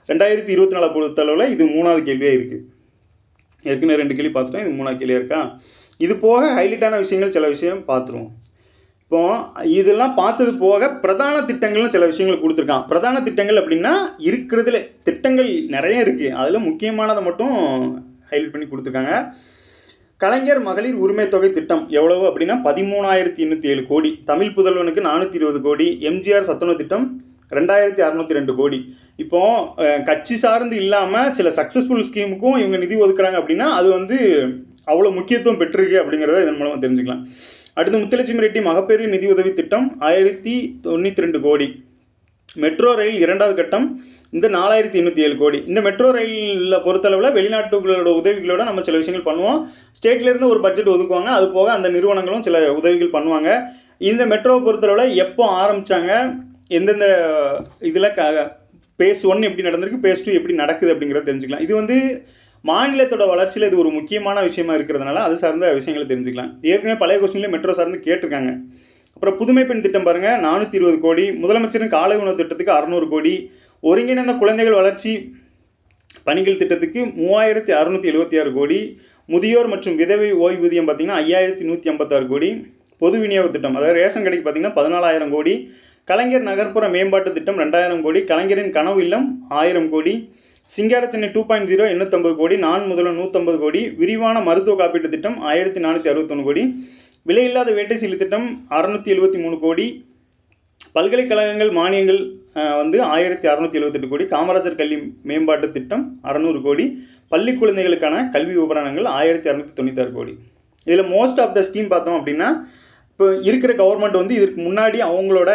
2024 பொறுத்தளவில் இது 3வது கேள்வியாக இருக்குது. ஏற்கனவே 2 கேள்வி பார்த்துட்டோம், இது 3வது கேள்வியாக இருக்கா. இது போக ஹைலைட்டான விஷயங்கள் சில விஷயம் பார்த்துருவோம். இப்போ இதெல்லாம் பார்த்தது போக பிரதான திட்டங்கள்னு சில விஷயங்கள் கொடுத்துருக்கான். பிரதான திட்டங்கள் அப்படின்னா இருக்கிறதுல திட்டங்கள் நிறைய இருக்குது, அதில் முக்கியமானதை மட்டும் ஹைலைட் பண்ணி கொடுத்துருக்காங்க. கலைஞர் மகளிர் உரிமை தொகை திட்டம் எவ்வளவு அப்படின்னா 13,807 கோடி. தமிழ் புதல்வனுக்கு 420 கோடி. எம்ஜிஆர் சத்துணவு திட்டம் 2,602 கோடி. இப்போ கட்சி சார்ந்து இல்லாமல் சில சக்ஸஸ்ஃபுல் ஸ்கீமுக்கும் இவங்க நிதி ஒதுக்குறாங்க அப்படின்னா அது வந்து அவ்வளோ முக்கியத்துவம் பெற்றிருக்கு அப்படிங்கிறத இதன் மூலமாக தெரிஞ்சுக்கலாம். அடுத்து முத்துலட்சுமி ரெட்டி மகப்பேறு நிதி உதவி திட்டம் 1,092 கோடி. மெட்ரோ ரயில் 2வது கட்டம் இந்த 4,807 கோடி. இந்த மெட்ரோ ரயிலில் பொறுத்தளவில் வெளிநாட்டுகளோட உதவிகளோட நம்ம சில விஷயங்கள் பண்ணுவோம். ஸ்டேட்லேருந்து ஒரு பட்ஜெட் ஒதுக்குவாங்க, அது போக அந்த நிறுவனங்களும் சில உதவிகள் பண்ணுவாங்க. இந்த மெட்ரோவை பொறுத்தளவில் எப்போ ஆரம்பித்தாங்க, எந்தெந்த இதில் பேஸ் 1 எப்படி நடந்திருக்கு, பேஸ் 2 எப்படி நடக்குது அப்படிங்கிறத தெரிஞ்சுக்கலாம். இது வந்து மாநிலத்தோட வளர்ச்சியில் இது ஒரு முக்கியமான விஷயமா இருக்கிறதுனால அது சார்ந்த விஷயங்களை தெரிஞ்சுக்கலாம். ஏற்கனவே பழைய கொஸ்டின்லேயே மெட்ரோ சார்ந்து கேட்டிருக்காங்க. அப்புறம் புதுமை பெண் திட்டம் பாருங்கள் 420 கோடி. முதலமைச்சரின் காலை உணவு திட்டத்துக்கு 600 கோடி. ஒருங்கிணைந்த குழந்தைகள் வளர்ச்சி பணிகள் திட்டத்துக்கு 3,676 கோடி. முதியோர் மற்றும் விதவை ஓய்வூதியம் பார்த்திங்கன்னா 5,156 கோடி. பொது விநியோக திட்டம் அதாவது ரேஷன் கடைக்கு பார்த்திங்கன்னா 14,000 கோடி. கலைஞர் நகர்ப்புற மேம்பாட்டு திட்டம் 2,000 கோடி. கலைஞரின் கனவு இல்லம் 1,000 கோடி. சிங்கார சென்னை 2.0 850 கோடி. நான் முதல்வன் 150 கோடி. விரிவான மருத்துவ காப்பீட்டு திட்டம் 1,461 கோடி. விலையில்லாத வேட்டை சீலி திட்டம் 673 கோடி. பல்கலைக்கழகங்கள் மானியங்கள் வந்து 1,678 கோடி. காமராஜர் கல்வி மேம்பாட்டு திட்டம் 600 கோடி. பள்ளி குழந்தைகளுக்கான கல்வி உபகரணங்கள் 1,696 கோடி. இதில் மோஸ்ட் ஆஃப் த ஸ்கீம் பார்த்தோம் அப்படின்னா இப்போ இருக்கிற கவர்மெண்ட் வந்து இதற்கு முன்னாடி அவங்களோட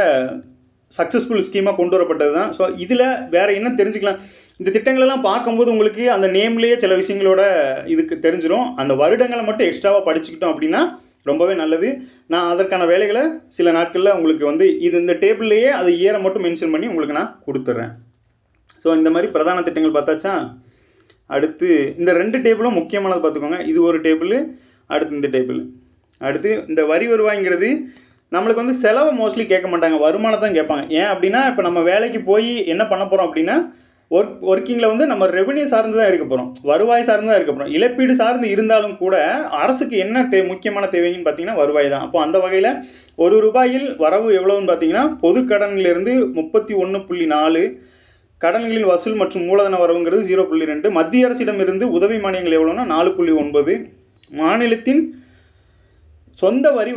சக்ஸஸ்ஃபுல் ஸ்கீமாக கொண்டு வரப்பட்டது தான். ஸோ இதில் வேறு என்ன தெரிஞ்சுக்கலாம், இந்த திட்டங்களெல்லாம் பார்க்கும்போது உங்களுக்கு அந்த நேம்லேயே சில விஷயங்களோட இதுக்கு தெரிஞ்சிடும். அந்த வருடங்களை மட்டும் எக்ஸ்ட்ராவாக படிச்சுக்கிட்டோம் அப்படின்னா ரொம்பவே நல்லது. நான் அதற்கான வேலைகளை சில நாட்களில் உங்களுக்கு வந்து இந்த டேபிள்லேயே அது இயரை மட்டும் மென்ஷன் பண்ணி உங்களுக்கு நான் கொடுத்துட்றேன். ஸோ இந்த மாதிரி பிரதான திட்டங்கள் பார்த்தாச்சா. அடுத்து இந்த 2 டேபிளும் முக்கியமானது பார்த்துக்கோங்க. இது ஒரு டேபிள், அடுத்து இந்த டேபிள். அடுத்து இந்த வரி வருவாய்ங்கிறது நம்மளுக்கு வந்து செலவை மோஸ்ட்லி கேட்க மாட்டாங்க, வருமானத்தை தான் கேட்பாங்க. ஏன் அப்படின்னா இப்போ நம்ம வேலைக்கு போய் என்ன பண்ண போகிறோம் அப்படின்னா ஒர்க்கிங்கில் வந்து நம்ம ரெவன்யூ சார்ந்து தான் இருக்க போகிறோம், வருவாய் சார்ந்து தான் இருக்க போகிறோம். இழப்பீடு சார்ந்து இருந்தாலும் கூட அரசுக்கு என்ன முக்கியமான தேவைன்னு பார்த்தீங்கன்னா வருவாய் தான். அப்போ அந்த வகையில் ₹1 வரவு எவ்வளோன்னு பார்த்தீங்கன்னா பொது கடனிலிருந்து 31.4, கடன்களின் வசூல் மற்றும் மூலதன வரவுங்கிறது 0.2, மத்திய அரசிடமிருந்து உதவி மானியங்கள் எவ்வளோன்னா 4.9, மாநிலத்தின் சொந்த வரி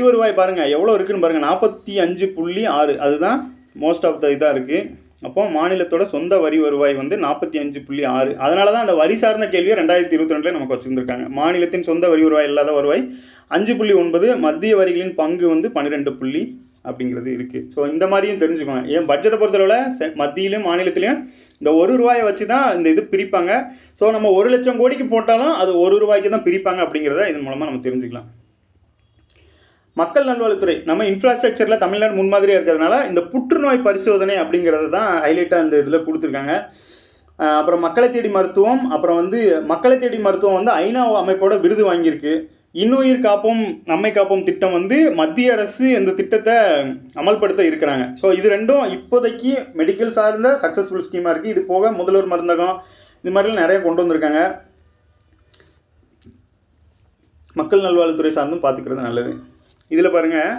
வருவாய் பாருங்கள் எவ்வளோ இருக்குதுன்னு பாருங்கள் 45.6, அதுதான் மோஸ்ட் ஆஃப் த இதாக இருக்குது. அப்போ மாநிலத்தோட சொந்த வரி வருவாய் வந்து 45.6. அதனால தான் அந்த வரி சார்ந்த கேள்வியை 2022 நமக்கு வச்சுருந்துருக்காங்க. மாநிலத்தின் சொந்த வரி வருவாய் இல்லாத வருவாய் 5.9, மத்திய வரிகளின் பங்கு வந்து 12 அப்படிங்கிறது இருக்குது. ஸோ இந்த மாதிரியும் தெரிஞ்சுக்கோங்க. ஏன் பட்ஜெட்டை பொறுத்தளவில் மத்தியிலையும் மாநிலத்திலையும் இந்த ₹1 வச்சு தான் இந்த இது பிரிப்பாங்க. ஸோ நம்ம 1,00,000 கோடிக்கு போட்டாலும் அது ₹1 தான் பிரிப்பாங்க அப்படிங்கிறத இதன் மூலமாக நம்ம தெரிஞ்சுக்கலாம். மக்கள் நல்வாழ்வுத்துறை நம்ம இன்ஃப்ராஸ்ட்ரக்சரில் தமிழ்நாடு முன்மாதிரியாக இருக்கிறதுனால இந்த புற்றுநோய் பரிசோதனை அப்படிங்கிறது தான் ஹைலைட்டாக இந்த இதில் கொடுத்துருக்காங்க. அப்புறம் மக்களை தேடி மருத்துவம், அப்புறம் வந்து மக்களை தேடி மருத்துவம் வந்து ஐநா அமைப்போட விருது வாங்கியிருக்கு. இன்னுயிர் காப்போம் நம்மை காப்போம் திட்டம் வந்து மத்திய அரசு இந்த திட்டத்தை அமல்படுத்த இருக்கிறாங்க. ஸோ இது ரெண்டும் இப்போதைக்கு மெடிக்கல் சார்ந்த சக்ஸஸ்ஃபுல் ஸ்கீமாக இருக்குது. இது போக முதல்வர் மருந்தகம் இது மாதிரிலாம் நிறைய கொண்டு வந்திருக்காங்க. மக்கள் நல்வாழ்வுத்துறை சார்ந்தும் பார்த்துக்கிறது நல்லது. இதில் பாருங்கள்,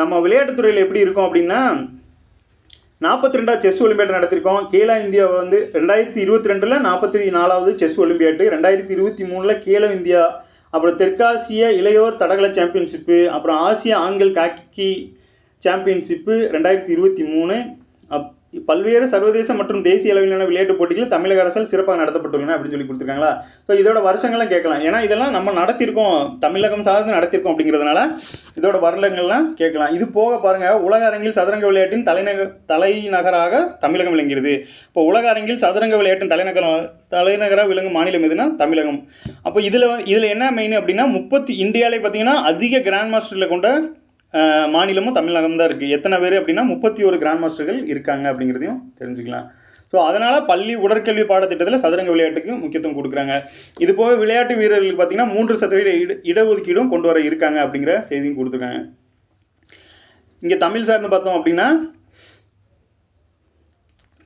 நம்ம விளையாட்டுத்துறையில் எப்படி இருக்கும் அப்படின்னா 42வது செஸ் ஒலிம்பியாட் நடத்திருக்கோம். கேலோ இந்தியா வந்து 2022 44வது செஸ் ஒலிம்பியாட்டு, 2023 கேலோ இந்தியா, அப்புறம் தெற்காசிய இளையோர் தடகள சாம்பியன்ஷிப்பு, அப்புறம் ஆசிய ஆண்கள் ஹாக்கி சாம்பியன்ஷிப்பு 2023, பல்வேறு சர்வதேச மற்றும் தேசிய அளவிலான விளையாட்டுப் போட்டிகள் தமிழக அரசால் சிறப்பாக நடத்தப்பட்டுள்ளன அப்படின்னு சொல்லி கொடுத்துருக்காங்களா. ஸோ இதோட வருஷங்கள்லாம் கேட்கலாம், ஏன்னா இதெல்லாம் நம்ம நடத்திருக்கோம், தமிழகம் சார்ந்து நடத்திருக்கோம் அப்படிங்கிறதுனால இதோட வருடங்கள்லாம் கேட்கலாம். இது போக பாருங்கள், உலக அரங்கில் சதுரங்க விளையாட்டின் தலைநகராக தமிழகம் விளங்குகிறது. இப்போ உலக அரங்கில் சதுரங்க விளையாட்டின் தலைநகராக விளங்கும் மாநிலம் எதுனா தமிழகம். அப்போ இதில் என்ன மெயின் அப்படின்னா இந்தியாவிலே பார்த்தீங்கன்னா அதிக கிராண்ட் மாஸ்டரில் கொண்ட மாநிலமும் தமிழகம் தான் இருக்குது. எத்தனை பேர் அப்படின்னா 31 கிராண்ட் மாஸ்டர்கள் இருக்காங்க அப்படிங்கிறதையும் தெரிஞ்சுக்கலாம். ஸோ அதனால் பள்ளி உடற்கல்வி பாடத்திட்டத்தில் சதுரங்க விளையாட்டுக்கு முக்கியத்துவம் கொடுக்குறாங்க. இது போக விளையாட்டு வீரர்களுக்கு பார்த்திங்கன்னா 3% இடஒதுக்கீடும் கொண்டு வர இருக்காங்க அப்படிங்கிற செய்தியும் கொடுத்துருக்காங்க. இங்கே தமிழ் சார்ந்து பார்த்தோம் அப்படின்னா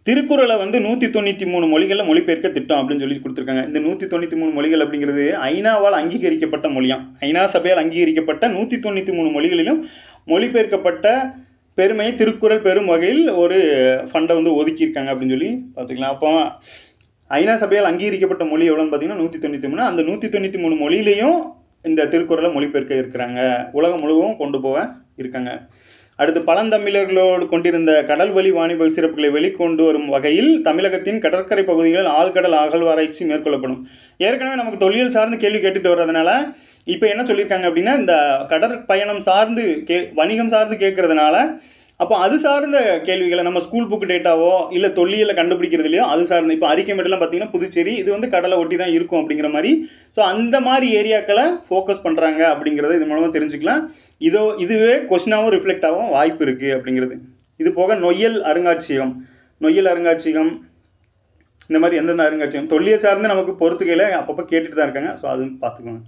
திருக்குறளை வந்து 193 மொழிகளில் மொழிபெயர்க்க திட்டம் அப்படின்னு சொல்லி கொடுத்துருக்காங்க. இந்த 193 மொழிகள் அப்படிங்கிறது ஐநாவால் அங்கீகரிக்கப்பட்ட மொழியாம். ஐநா சபையால் அங்கீகரிக்கப்பட்ட 193 மொழிகளிலும் மொழிபெயர்க்கப்பட்ட பெருமையை திருக்குறள் பெரும் வகையில் ஒரு ஃபண்டை வந்து ஒதுக்கியிருக்காங்க அப்படின்னு சொல்லி பார்த்துக்கலாம். அப்போ ஐநா சபையால் அங்கீகரிக்கப்பட்ட மொழி எவ்வளோன்னு பார்த்தீங்கன்னா 193. அந்த 193 மொழியிலையும் இந்த திருக்குறளை மொழிபெயர்க்க இருக்கிறாங்க, உலகம் முழுவதும் கொண்டு போக இருக்காங்க. அடுத்து பழந்தமிழர்களோடு கொண்டிருந்த கடல் வழி வாணிப சிறப்புகளை வெளிக்கொண்டு வரும் வகையில் தமிழகத்தின் கடற்கரை பகுதிகளில் ஆழ்கடல் அகழ்வாராய்ச்சி மேற்கொள்ளப்படும். ஏற்கனவே நமக்கு தொல்லியல் சார்ந்து கேள்வி கேட்டுட்டு வர்றதுனால இப்போ என்ன சொல்லியிருக்காங்க அப்படின்னா, இந்த கடற்பயணம் சார்ந்து வணிகம் சார்ந்து கேட்கறதுனால அப்போ அது சார்ந்த கேள்விகளை நம்ம ஸ்கூல் புக் டேட்டாவோ இல்லை தொல்லியலை கண்டுபிடிக்கிறதுலையோ அது சார்ந்த, இப்போ அரிக்கமேடுலாம் பார்த்தீங்கன்னா புதுச்சேரி இது வந்து கடலை ஒட்டி தான் இருக்கும் அப்படிங்கிற மாதிரி, ஸோ அந்த மாதிரி ஏரியாக்களை ஃபோக்கஸ் பண்ணுறாங்க அப்படிங்கிறத இது மூலமாக தெரிஞ்சுக்கலாம். இதுவே கொஸ்டினாகவும் ரிஃப்ளெக்ட் ஆகும் வாய்ப்பு இருக்குது அப்படிங்கிறது. இது போக நொய்யல் அருங்காட்சியகம் இந்த மாதிரி எந்தெந்த அருங்காட்சியகம் தொல்லியல் சார்ந்து நமக்கு பொறுத்துக்கையில் அப்பப்போ கேட்டுட்டு தான் இருக்காங்க. ஸோ அது பார்த்துக்கோங்க.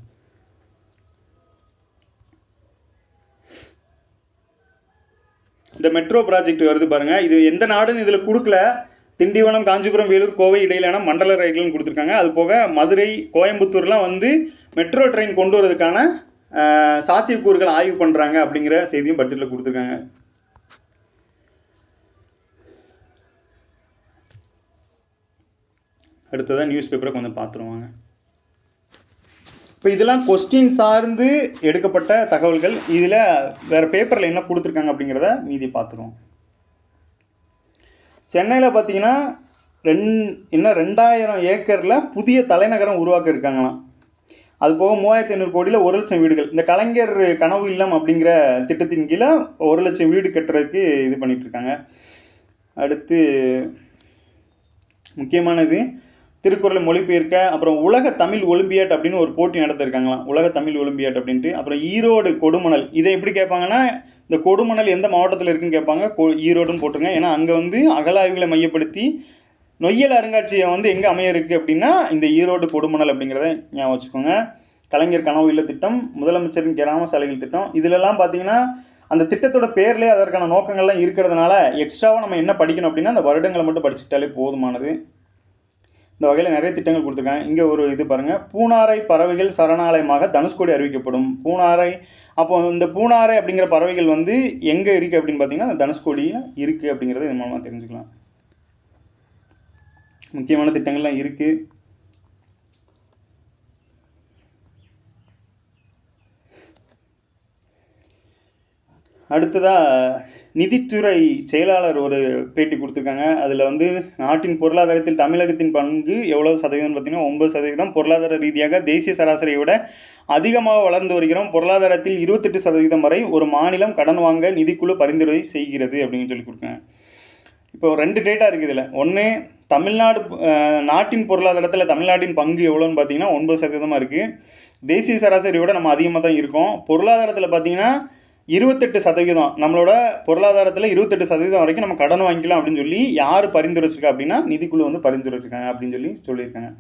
இந்த மெட்ரோ ப்ராஜெக்ட் வருது பாருங்கள், இது எந்த நாடுன்னு இதில் கொடுக்கல. திண்டிவனம், காஞ்சிபுரம், வேலூர், கோவை இடையிலான மண்டல ரயில்கள்னு கொடுத்துருக்காங்க. அது போக மதுரை, கோயம்புத்தூர்லாம் வந்து மெட்ரோ ட்ரெயின் கொண்டு வரதுக்கான சாத்தியக்கூறுகள் ஆய்வு பண்ணுறாங்க அப்படிங்கிற செய்தியும் பட்ஜெட்டில் கொடுத்துருக்காங்க. அடுத்ததாக நியூஸ் பேப்பரை கொஞ்சம் பார்த்துருவாங்க. இப்போ இதெல்லாம் கொஸ்டின் சார்ந்து எடுக்கப்பட்ட தகவல்கள். இதில் வேறு பேப்பரில் என்ன கொடுத்துருக்காங்க அப்படிங்கிறத மீதி பார்த்துருவோம். சென்னையில் பார்த்தீங்கன்னா இன்னும் 2000 ஏக்கரில் புதிய தலைநகரம் உருவாக்க இருக்காங்களாம். அது போக 3500 கோடியில் 1,00,000 வீடுகள். இந்த கலைஞர் கனவு இல்லம் அப்படிங்கிற திட்டத்தின் கீழே 1,00,000 வீடு கட்டுறதுக்கு இது பண்ணிகிட்ருக்காங்க. அடுத்து முக்கியமானது திருக்குறளை மொழிபெயர்க்க, அப்புறம் உலக தமிழ் ஒலிம்பியாட் அப்படின்னு ஒரு போட்டி நடத்திருக்காங்களாம், உலக தமிழ் ஒலிம்பியாட் அப்படின்ட்டு. அப்புறம் ஈரோடு கொடுமணல், இதை எப்படி கேட்பாங்கன்னா, இந்த கொடுமணல் எந்த மாவட்டத்தில் இருக்குன்னு கேட்பாங்க, ஈரோடுன்னு போட்டுருங்க. ஏன்னா அங்கே வந்து அகலாய்வுகளை மையப்படுத்தி நொய்யல் அருங்காட்சியகம் வந்து எங்கே அமைய இருக்குது அப்படின்னா இந்த ஈரோடு கொடுமணல் அப்படிங்கிறத ஞாபகம் வச்சுக்கோங்க. கலைஞர் கனவு இல்ல திட்டம், முதலமைச்சரின் கிராம சாலைகள் திட்டம், இதிலெல்லாம் பார்த்தீங்கன்னா அந்த திட்டத்தோட பேர்லேயே அதற்கான நோக்கங்கள்லாம் இருக்கிறதுனால எக்ஸ்ட்ராவாக நம்ம என்ன படிக்கணும் அப்படின்னா அந்த வருடங்களை மட்டும் படிச்சுக்கிட்டாலே போதுமானது. இந்த வகையில் நிறைய திட்டங்கள் கொடுத்துருக்காங்க. இங்கே ஒரு இது பாருங்கள், பூனாரை பறவைகள் சரணாலயமாக தனுஷ்கோடி அறிவிக்கப்படும். பூனாரை, அப்போ இந்த பூனாரை அப்படிங்கிற பறவைகள் வந்து எங்கே இருக்குது அப்படின்னு பார்த்தீங்கன்னா தனுஷ்கோடியில் இருக்குது அப்படிங்கிறத இது மூலமாக தெரிஞ்சுக்கலாம். முக்கியமான திட்டங்கள்லாம் இருக்குது. அடுத்ததாக நிதித்துறை செயலாளர் ஒரு பேட்டி கொடுத்துருக்காங்க. அதில் வந்து நாட்டின் பொருளாதாரத்தில் தமிழகத்தின் பங்கு எவ்வளோ சதவீதம்னு பார்த்தீங்கன்னா 9%. பொருளாதார ரீதியாக தேசிய சராசரியை விட அதிகமாக வளர்ந்து வருகிறோம். பொருளாதாரத்தில் 28% வரை ஒரு மாநிலம் கடன் வாங்க நிதிக்குழு பரிந்துரை செய்கிறது அப்படின்னு சொல்லி கொடுத்தாங்க. இப்போ 2 டேட்டா இருக்குது இதில். ஒன்று, தமிழ்நாடு நாட்டின் பொருளாதாரத்தில் தமிழ்நாட்டின் பங்கு எவ்வளோன்னு பார்த்தீங்கன்னா 9% இருக்குது. தேசிய சராசரியோட நம்ம அதிகமாக தான் இருக்கோம். பொருளாதாரத்தில் பார்த்தீங்கன்னா 28%, நம்மளோட பொருளாதாரத்தில் 28% வரைக்கும் நம்ம கடன் வாங்கிக்கலாம் அப்படின்னு சொல்லி யார் பரிந்துரைச்சிருக்கா அப்படின்னா நிதிக்குழு வந்து பரிந்துரைச்சிருக்காங்க அப்படின்னு சொல்லி சொல்லியிருக்காங்க.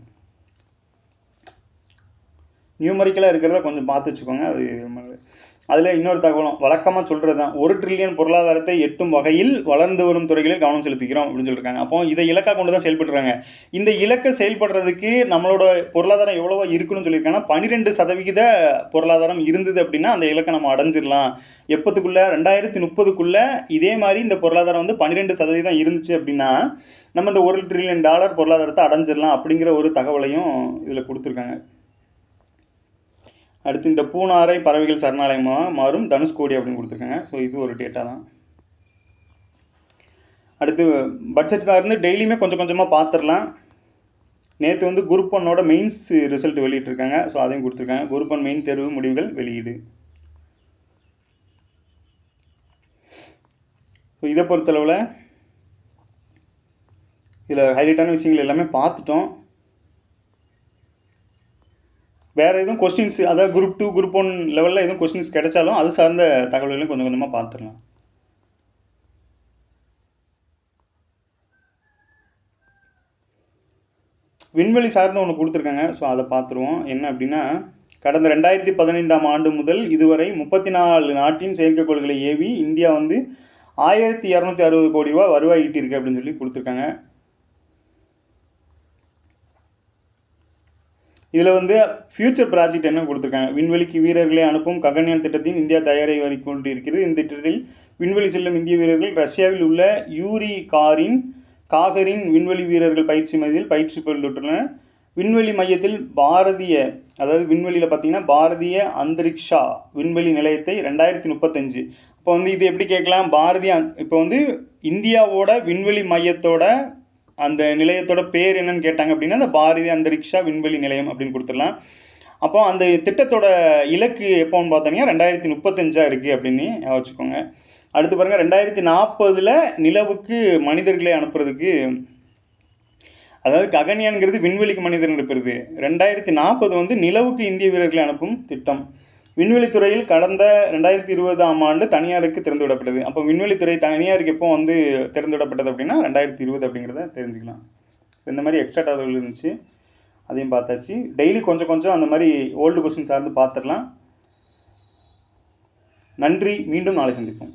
நியூமரிக்கலாக இருக்கிறத கொஞ்சம் பார்த்து வச்சுக்கோங்க. அதில் இன்னொரு தகவலும் வழக்கமாக சொல்கிறது தான், 1 ட்ரில்லியன் பொருளாதாரத்தை எட்டும் வகையில் வளர்ந்து வரும் துறைகளில் கவனம் செலுத்திக்கிறோம் அப்படின்னு சொல்லியிருக்காங்க. அப்போ இதை இலக்காக கொண்டு தான் செயல்படுறாங்க. இந்த இலக்கை செயல்படுறதுக்கு நம்மளோட பொருளாதாரம் எவ்வளவோ இருக்குன்னு சொல்லியிருக்காங்கன்னா 12% பொருளாதாரம் இருந்தது அப்படின்னா அந்த இலக்கை நம்ம அடைஞ்சிடலாம். எப்போத்துக்குள்ளே 2030க்குள்ளே இதே மாதிரி இந்த பொருளாதாரம் வந்து 12% இருந்துச்சு அப்படின்னா நம்ம இந்த $1 ட்ரில்லியன் பொருளாதாரத்தை அடைஞ்சிடலாம் அப்படிங்கிற ஒரு தகவலையும் இதில் கொடுத்துருக்காங்க. அடுத்து இந்த பூனாரை பறவைகள் சரணாலயமாக மாறும் தனுஷ்கோடி அப்படின்னு கொடுத்துருக்காங்க. ஸோ இது ஒரு டேட்டா தான். அடுத்து பட்ஜெட் தான் இருந்து டெய்லியுமே கொஞ்சம் கொஞ்சமாக பார்த்துடலாம். நேற்று வந்து குரூப் 1 மெயின்ஸ் ரிசல்ட் வெளியிட்டிருக்காங்க. ஸோ அதையும் கொடுத்துருக்காங்க. குரூப் 1 மெயின் தேர்வு முடிவுகள் வெளியீடு. ஸோ இதை பொறுத்தளவில் இதில் ஹைலைட்டான விஷயங்கள் எல்லாமே பார்த்துட்டோம். வேறு எதுவும் கொஸ்டின்ஸ், அதாவது குரூப் 2 குரூப் 1 லெவலில் எதுவும் கொஸ்டின்ஸ் கிடைச்சாலும் அது சார்ந்த தகவல்களையும் கொஞ்சம் கொஞ்சமாக பார்த்துடலாம். விண்வெளி சார்ந்த ஒன்று கொடுத்துருக்காங்க. ஸோ அதை பார்த்துருவோம். என்ன அப்படின்னா, கடந்த 2015ஆம் ஆண்டு முதல் இதுவரை 34 நாட்டின் செயற்கைக்கோள்களை ஏவி இந்தியா வந்து 1260 கோடி ரூபா வருவாய் ஈட்டியிருக்கு அப்படின்னு சொல்லி கொடுத்துருக்காங்க. இதில் வந்து ஃபியூச்சர் ப்ராஜெக்ட் என்ன கொடுத்துருக்காங்க, விண்வெளிக்கு வீரர்களை அனுப்பும் ககன்யான் திட்டத்தையும் இந்தியா தயாராகி கொண்டு இருக்கிறது. இந்த திட்டத்தில் விண்வெளி செல்லும் இந்திய வீரர்கள் ரஷ்யாவில் உள்ள யூரி காகரின் விண்வெளி வீரர்கள் பயிற்சி மையத்தில் பயிற்சி பெற்றுள்ளனர். விண்வெளி மையத்தில் அதாவது விண்வெளியில் பார்த்தீங்கன்னா பாரதிய அந்தரிக்ஷா விண்வெளி நிலையத்தை 2035. இப்போ வந்து இது எப்படி கேட்கலாம், இப்போ வந்து இந்தியாவோட விண்வெளி மையத்தோட அந்த நிலையத்தோட பேர் என்னன்னு கேட்டாங்க அப்படின்னா அந்த பாரதிய அந்தரிக்ஷா விண்வெளி நிலையம் அப்படின்னு கொடுத்துடலாம். அப்போ அந்த திட்டத்தோட இலக்கு எப்போன்னு பார்த்தீங்கன்னா 2035 இருக்குது அப்படின்னு வச்சுக்கோங்க. அடுத்து பாருங்கள், 2040 நிலவுக்கு மனிதர்களை அனுப்புறதுக்கு, அதாவது ககன்யான்கிறது விண்வெளிக்கு மனிதர் அனுப்புறது, 2040 வந்து நிலவுக்கு இந்திய வீரர்களை அனுப்பும் திட்டம். விண்வெளித்துறையில் கடந்த 2020 தனியாருக்கு திறந்து விடப்பட்டது. அப்போ விண்வெளித்துறை தனியாருக்கு எப்போ வந்து திறந்து விடப்பட்டது அப்படின்னா 2020 அப்படிங்கிறத தெரிஞ்சுக்கலாம். இந்த மாதிரி எக்ஸ்ட்ரா தகவல் இருந்துச்சு, அதையும் பார்த்தாச்சு. டெய்லி கொஞ்சம் அந்த மாதிரி ஓல்டு கொஸ்டின் சார்ந்து பார்த்துடலாம். நன்றி, மீண்டும் நாளை சந்திப்போம்.